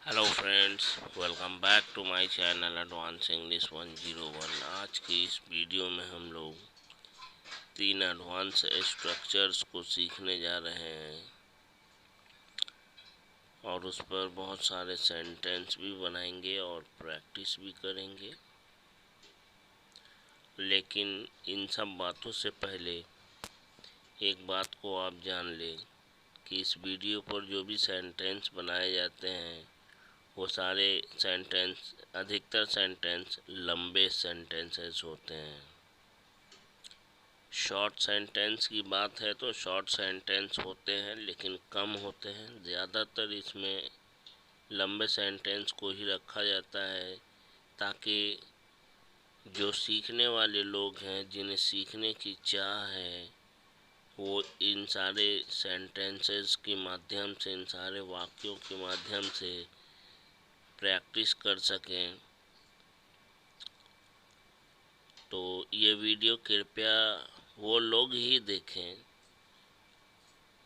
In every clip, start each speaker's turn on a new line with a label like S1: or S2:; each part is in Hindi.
S1: Hello friends, welcome back to my channel advance English 101। आज की इस वीडियो में हम लोग 3 एडवांस स्ट्रक्चर्स को सीखने जा रहे हैं और उस पर बहुत सारे सेंटेंस भी बनाएंगे और प्रैक्टिस भी करेंगे। लेकिन इन सब बातों से पहले एक बात को आप जान लें कि इस वीडियो पर जो भी सेंटेंस बनाए जाते हैं वो सारे सेंटेंस, अधिकतर सेंटेंस लंबे सेंटेंसेस होते हैं। शॉर्ट सेंटेंस की बात है तो शॉर्ट सेंटेंस होते हैं लेकिन कम होते हैं। ज़्यादातर इसमें लंबे सेंटेंस को ही रखा जाता है ताकि जो सीखने वाले लोग हैं, जिन्हें सीखने की चाह है, वो इन सारे सेंटेंसेस के माध्यम से, इन सारे वाक्यों के माध्यम से प्रैक्टिस कर सकें। तो ये वीडियो कृपया वो लोग ही देखें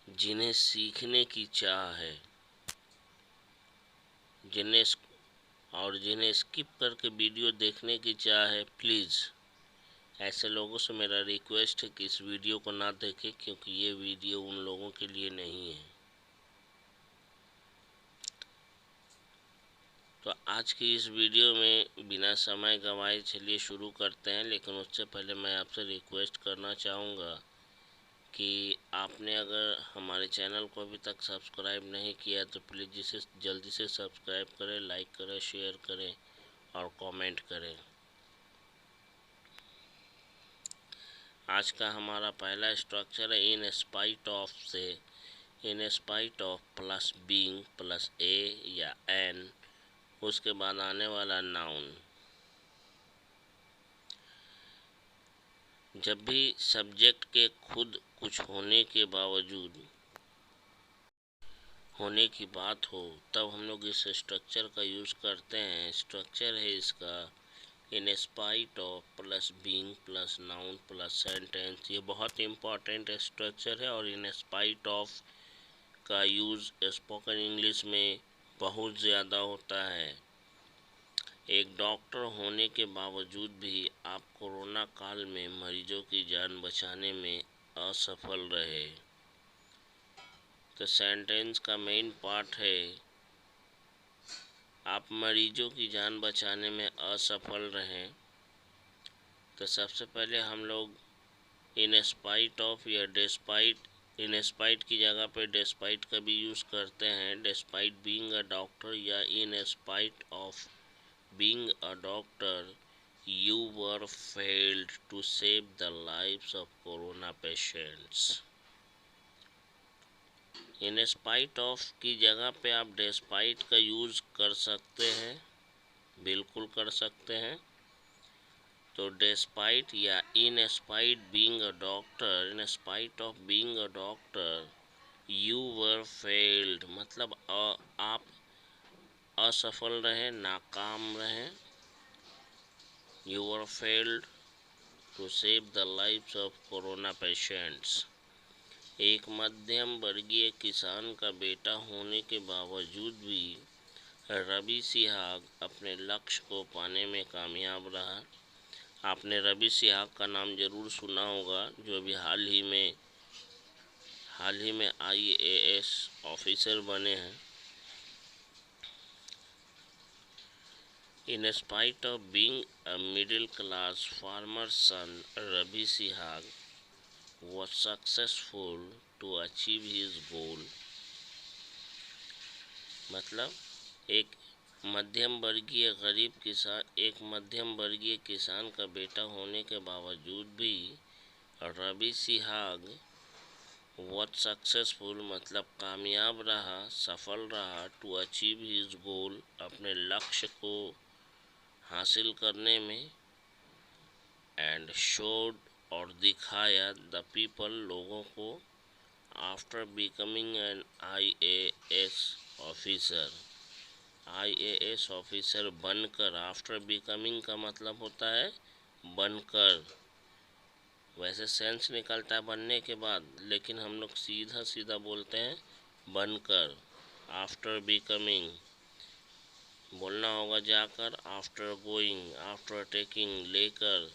S1: जिन्हें सीखने की चाह है, जिन्हें स्किप करके वीडियो देखने की चाह है। प्लीज़ ऐसे लोगों से मेरा रिक्वेस्ट है कि इस वीडियो को ना देखें, क्योंकि ये वीडियो उन लोगों के लिए नहीं है। तो आज की इस वीडियो में बिना समय गंवाए चलिए शुरू करते हैं। लेकिन उससे पहले मैं आपसे रिक्वेस्ट करना चाहूँगा कि आपने अगर हमारे चैनल को अभी तक सब्सक्राइब नहीं किया तो प्लीज़ इसे जल्दी से सब्सक्राइब करें, लाइक करें, शेयर करें और कमेंट करें। आज का हमारा पहला स्ट्रक्चर है इन स्पाइट ऑफ से। In spite of plus being plus A या एन, उसके बाद आने वाला नाउन। जब भी सब्जेक्ट के खुद कुछ होने के बावजूद होने की बात हो, तब हम लोग इस स्ट्रक्चर का यूज़ करते हैं। स्ट्रक्चर है इसका इन spite of plus being plus noun plus sentence. ये बहुत इम्पॉर्टेंट स्ट्रक्चर है और इन स्पाइट ऑफ का यूज़ स्पोकन इंग्लिश में बहुत ज़्यादा होता है। एक डॉक्टर होने के बावजूद भी आप कोरोना काल में मरीजों की जान बचाने में असफल रहे। तो सेंटेंस का मेन पार्ट है आप मरीजों की जान बचाने में असफल रहें। तो सबसे पहले हम लोग इन स्पाइट ऑफ या डिस्पाइट, इन स्पाइट की जगह पे डिस्पाइट का भी यूज़ करते हैं। डिस्पाइट बीइंग अ डॉक्टर या in spite of being a doctor you were failed to save the lives of corona patients। In spite of की जगह पे आप डिस्पाइट का यूज़ कर सकते हैं, बिल्कुल कर सकते हैं। तो डिस्पाइट या in spite being a doctor, in spite of being a doctor you were failed, मतलब आप असफल रहे, नाकाम रहे। You were failed to save the lives of corona patients. एक मध्यम वर्गीय किसान का बेटा होने के बावजूद भी रवि सिहाग अपने लक्ष्य को पाने में कामयाब रहा। आपने रवि सिहाग का नाम ज़रूर सुना होगा, जो अभी हाल ही में IAS ऑफिसर बने हैं। In spite of being a middle-class farmer's son, Ravi Sihag was successful to achieve his goal। मतलब एक मध्यम वर्गीय किसान का बेटा होने के बावजूद भी रवि सिहाग वॉज सक्सेसफुल, मतलब कामयाब रहा, सफल रहा, टू अचीव हिज गोल, अपने लक्ष्य को हासिल करने में। एंड शोड, और दिखाया, द पीपल, लोगों को, after becoming an IAS officer, IAS officer बनकर। आफ्टर बिकमिंग का मतलब होता है बनकर। वैसे सेंस निकलता है बनने के बाद, लेकिन हम लोग सीधा सीधा बोलते हैं बनकर। आफ्टर बिकमिंग बोलना होगा जाकर, आफ्टर गोइंग, आफ्टर टेकिंग, लेकर।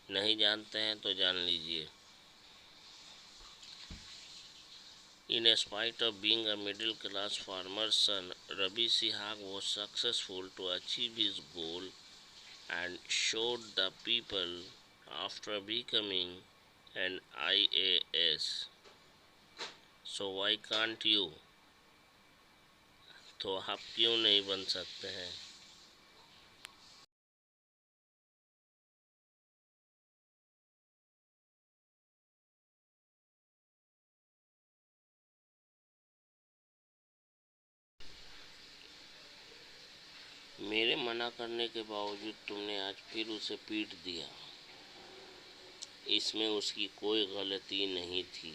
S1: नहीं जानते हैं तो जान लीजिए। In spite of being a middle class farmer's son, Rabi Sihag was successful to achieve his goal and showed the people after becoming an IAS. So why can't you? तो आप क्यों नहीं बन सकते हैं? मेरे मना करने के बावजूद तुमने आज फिर उसे पीट दिया। इसमें उसकी कोई गलती नहीं थी।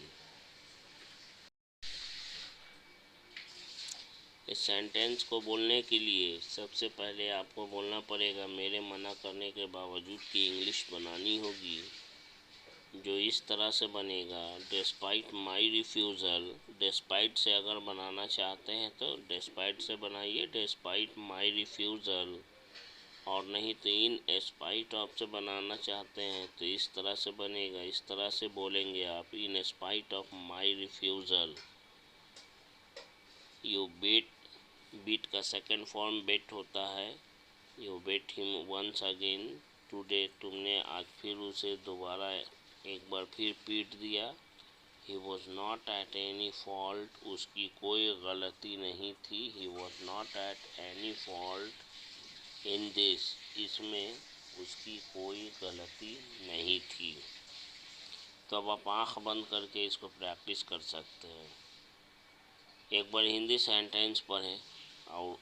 S1: इस सेंटेंस को बोलने के लिए सबसे पहले आपको बोलना पड़ेगा मेरे मना करने के बावजूद की इंग्लिश बनानी होगी, जो इस तरह से बनेगा, डिस्पाइट माई रिफ्यूज़ल। डिस्पाइट से अगर बनाना चाहते हैं तो डिस्पाइट से बनाइए, डिस्पाइट माई रिफ्यूज़ल। और नहीं तो इन स्पाइट ऑफ से बनाना चाहते हैं तो इस तरह से बनेगा, इस तरह से बोलेंगे आप, in spite of my refusal you beat. Beat का सेकंड फॉर्म बेट होता है। You bet him once again today. तुमने आज फिर उसे दोबारा एक बार फिर पीट दिया। ही was not at any fault. उसकी कोई गलती नहीं थी। He was not at any fault in this. इसमें उसकी कोई गलती नहीं थी। तो अब आप आँख बंद करके इसको प्रैक्टिस कर सकते हैं। एक बार हिंदी सेंटेंस पढ़ें और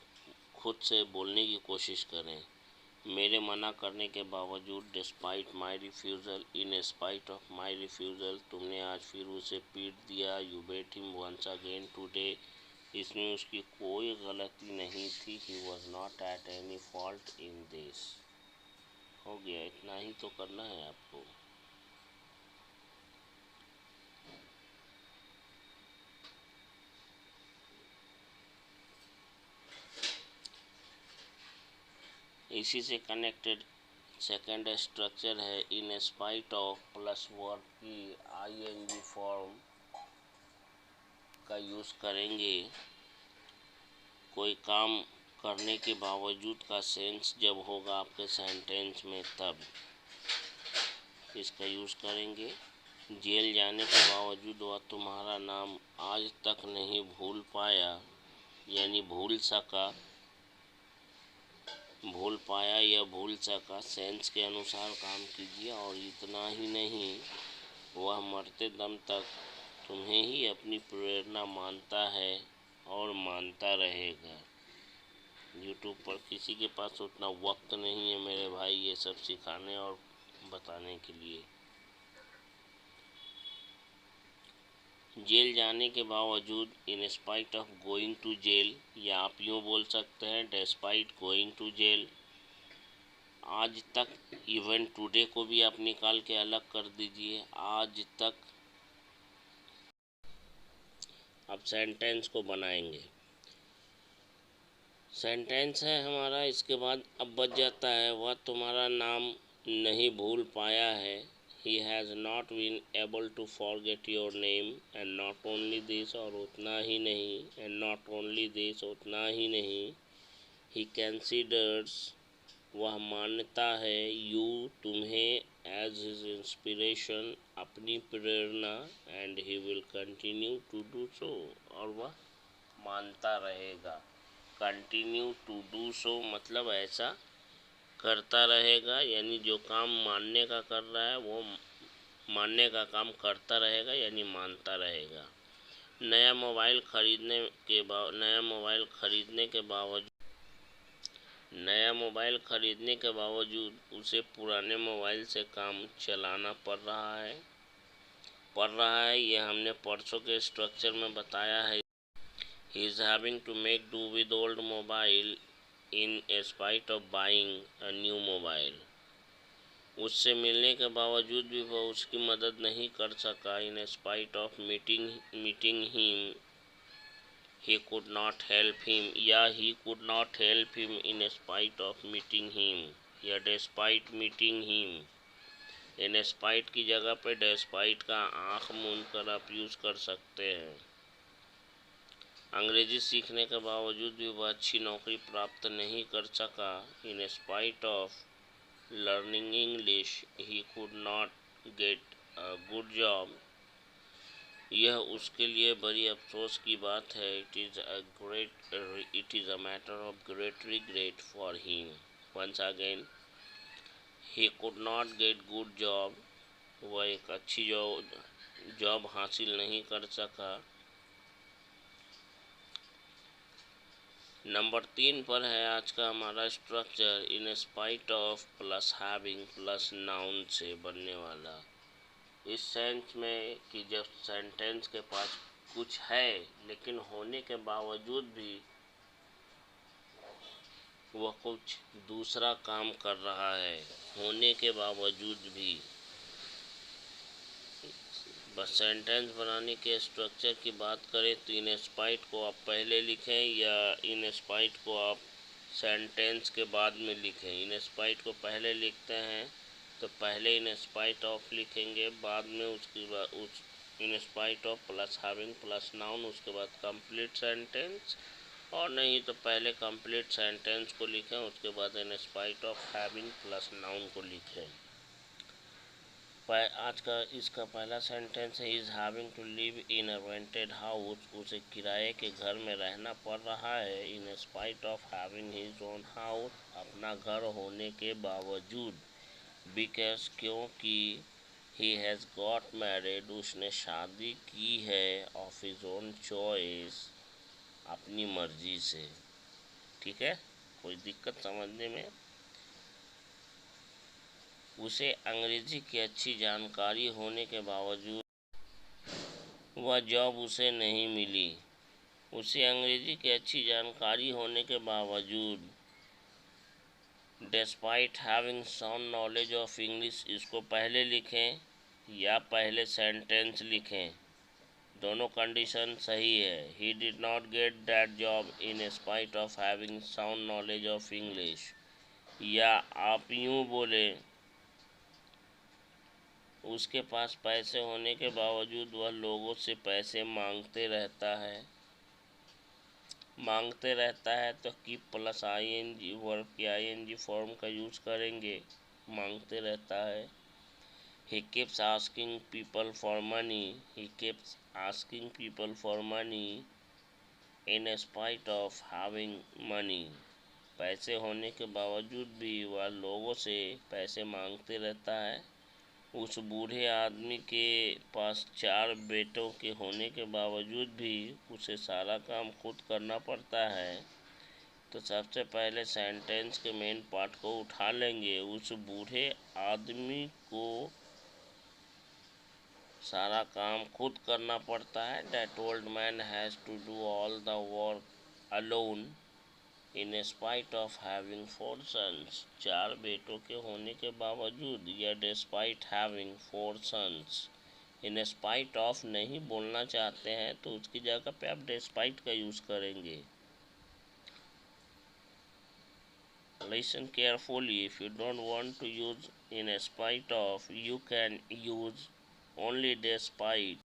S1: खुद से बोलने की कोशिश करें। मेरे मना करने के बावजूद, despite my refusal, in spite of my refusal, तुमने आज फिर उसे पीट दिया। You bet him once again today. इसमें उसकी कोई गलती नहीं थी। He was not at any fault in this. हो गया, इतना ही तो करना है आपको। इसी से कनेक्टेड सेकंड स्ट्रक्चर है in spite of plus verb की आईएनजी फॉर्म का यूज़ करेंगे। कोई काम करने के बावजूद का सेंस जब होगा आपके सेंटेंस में तब इसका यूज़ करेंगे। जेल जाने के बावजूद वह तुम्हारा नाम आज तक नहीं भूल पाया, यानी भूल सका। भूल पाया या भूल सका, सेंस के अनुसार काम कीजिए। और इतना ही नहीं, वह मरते दम तक तुम्हें ही अपनी प्रेरणा मानता है और मानता रहेगा। यूट्यूब पर किसी के पास उतना वक्त नहीं है मेरे भाई ये सब सिखाने और बताने के लिए। जेल जाने के बावजूद, in spite of going to jail, या आप यूँ बोल सकते हैं डिस्पाइट गोइंग टू जेल। आज तक, इवन टुडे को भी आप निकाल के अलग कर दीजिए, आज तक। अब सेंटेंस को बनाएंगे। सेंटेंस है हमारा, इसके बाद अब बच जाता है वह तुम्हारा नाम नहीं भूल पाया है। He has not been able to forget your name, and not only this, और उतना ही नहीं, and not only this, उतना ही नहीं, he considers, वह मानता है, you, तुम्हें, as his inspiration, अपनी प्रेरणा, and he will continue to do so, और वह मानता रहेगा। कंटिन्यू टू डू सो मतलब ऐसा करता रहेगा, यानी जो काम मानने का कर रहा है वो मानने का काम करता रहेगा, यानी मानता रहेगा। नया मोबाइल खरीदने के बावजूद उसे पुराने मोबाइल से काम चलाना पड़ रहा है। ये हमने परसों के स्ट्रक्चर में बताया है। He is having to make do with old mobile in spite of buying a new mobile. उससे मिलने के बावजूद भी वह उसकी मदद नहीं कर सका। In spite of meeting him, he could not help him या he could not help him in spite of meeting him या despite meeting him। इन spite की जगह पे despite का आँख मूंद कर आप यूज़ कर सकते हैं। अंग्रेजी सीखने के बावजूद भी वह अच्छी नौकरी प्राप्त नहीं कर सका। इन spite of learning English he could not get a good job। यह उसके लिए बड़ी अफसोस की बात है। It is a matter of great regret for him. Once again he could not get good job. वह एक अच्छी जॉब हासिल नहीं कर सका। नंबर 3 पर है आज का हमारा structure. In spite of plus having plus noun से बनने वाला। इस सेंस में कि जब सेंटेंस के पास कुछ है लेकिन होने के बावजूद भी वह कुछ दूसरा काम कर रहा है, होने के बावजूद भी। बस सेंटेंस बनाने के स्ट्रक्चर की बात करें तो इन स्पाइट को आप पहले लिखें या इन स्पाइट को आप सेंटेंस के बाद में लिखें। इन स्पाइट को पहले लिखते हैं तो पहले इन स्पाइट ऑफ लिखेंगे, बाद में उसके बाद उस इन spite of plus having plus noun, उसके बाद कंप्लीट सेंटेंस। और नहीं तो पहले कंप्लीट सेंटेंस को लिखें, उसके बाद in spite of having plus noun को लिखें। आज का इसका पहला सेंटेंस है is having to live in a rented house. उसे किराए के घर में रहना पड़ रहा है। In spite of having his own house, अपना घर होने के बावजूद। बिकॉज, क्योंकि ही हैज़ गॉट मैरिड, उसने शादी की है। ऑफ हिज ओन चॉइस, अपनी मर्जी से। ठीक है, कोई दिक्कत समझने में? उसे अंग्रेजी की अच्छी जानकारी होने के बावजूद वह जॉब उसे नहीं मिली। उसे अंग्रेजी की अच्छी जानकारी होने के बावजूद, despite having sound knowledge of English, इसको पहले लिखें या पहले सेंटेंस लिखें, दोनों कंडीशन सही है। He did not get that job in spite of having sound knowledge of English. या आप यूँ बोले, उसके पास पैसे होने के बावजूद वह लोगों से पैसे मांगते रहता है। मांगते रहता है तो कीप प्लस आईएनजी वर्ब की आईएनजी फॉर्म का यूज़ करेंगे। मांगते रहता है। He keeps asking people for money. He keeps asking people for money in spite of having money. पैसे होने के बावजूद भी वह लोगों से पैसे मांगते रहता है। उस बूढ़े आदमी के पास 4 बेटों के होने के बावजूद भी उसे सारा काम खुद करना पड़ता है। तो सबसे पहले सेंटेंस के मेन पार्ट को उठा लेंगे। उस बूढ़े आदमी को सारा काम खुद करना पड़ता है। That old man has to do all the work alone in spite of having 4 sons. 4 बेटों के होने के बावजूद, या despite having 4 sons. In spite of नहीं बोलना चाहते हैं तो उसकी जगह पे आप डिस्पाइट का यूज़ करेंगे। Listen carefully, if you don't want to use in spite of, you can use only despite.